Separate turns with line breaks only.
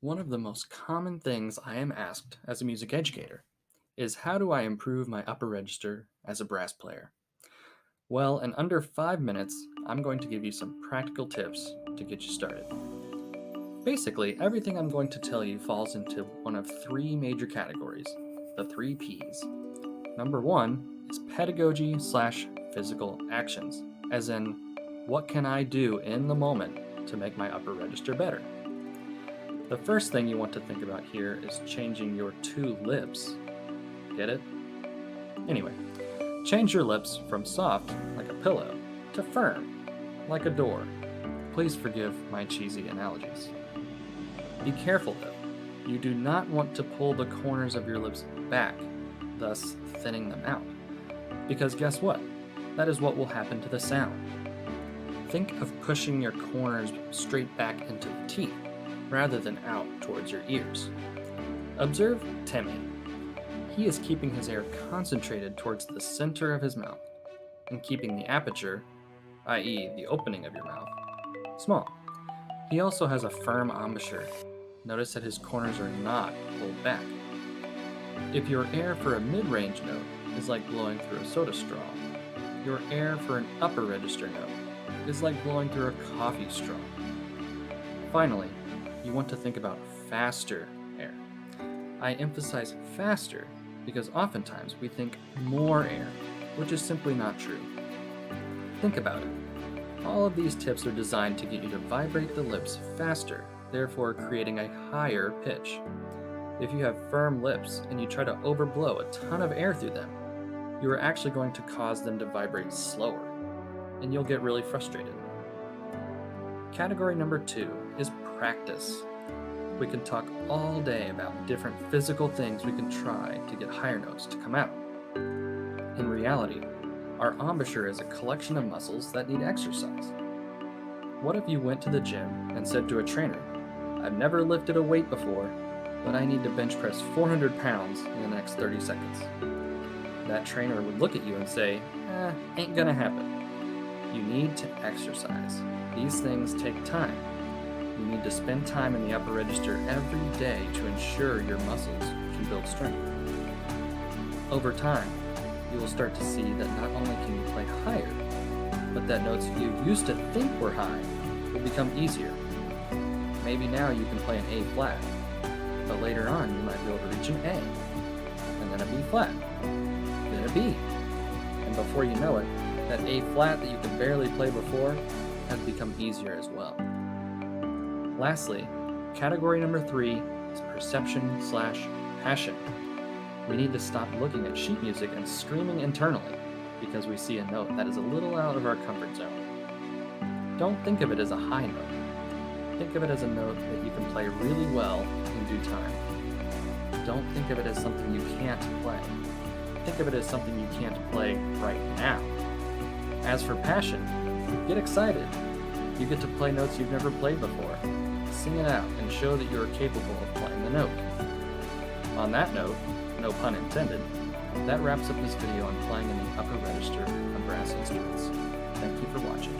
One of the most common things I am asked as a music educator is how do I improve my upper register as a brass player? Well, in under 5 minutes, I'm going to give you some practical tips to get you started. Basically, everything I'm going to tell you falls into one of three major categories, the three P's. Number one is pedagogy slash physical actions, as in, what can I do in the moment to make my upper register better? The first thing you want to think about here is changing your two lips. Get it? Anyway, change your lips from soft, like a pillow, to firm, like a door. Please forgive my cheesy analogies. Be careful though. You do not want to pull the corners of your lips back, thus thinning them out. Because guess what? That is what will happen to the sound. Think of pushing your corners straight back into the teeth, rather than out towards your ears. Observe Timmy. He is keeping his air concentrated towards the center of his mouth and keeping the aperture, i.e. the opening of your mouth, small. He also has a firm embouchure. Notice that his corners are not pulled back. If your air for a mid-range note is like blowing through a soda straw, your air for an upper register note is like blowing through a coffee straw. Finally, you want to think about faster air. I emphasize faster because oftentimes we think more air, which is simply not true. Think about it. All of these tips are designed to get you to vibrate the lips faster, therefore creating a higher pitch. If you have firm lips and you try to overblow a ton of air through them, you are actually going to cause them to vibrate slower, and you'll get really frustrated. Category number 2 is practice. We can talk all day about different physical things we can try to get higher notes to come out. In reality, our embouchure is a collection of muscles that need exercise. What if you went to the gym and said to a trainer, "I've never lifted a weight before, but I need to bench press 400 pounds in the next 30 seconds. That trainer would look at you and say, ain't gonna happen. You need to exercise. These things take time. You need to spend time in the upper register every day to ensure your muscles can build strength. Over time, you will start to see that not only can you play higher, but that notes you used to think were high will become easier. Maybe now you can play an A flat, but later on you might be able to reach an A, and then a B flat, then a B. And before you know it, that A flat that you could barely play before has become easier as well. Lastly, category number 3 is perception slash passion. We need to stop looking at sheet music and screaming internally because we see a note that is a little out of our comfort zone. Don't think of it as a high note. Think of it as a note that you can play really well in due time. Don't think of it as something you can't play. Think of it as something you can't play right now. As for passion, get excited. You get to play notes you've never played before. Sing it out and show that you are capable of playing the note. On that note, no pun intended, that wraps up this video on playing in the upper register of brass instruments. Thank you for watching.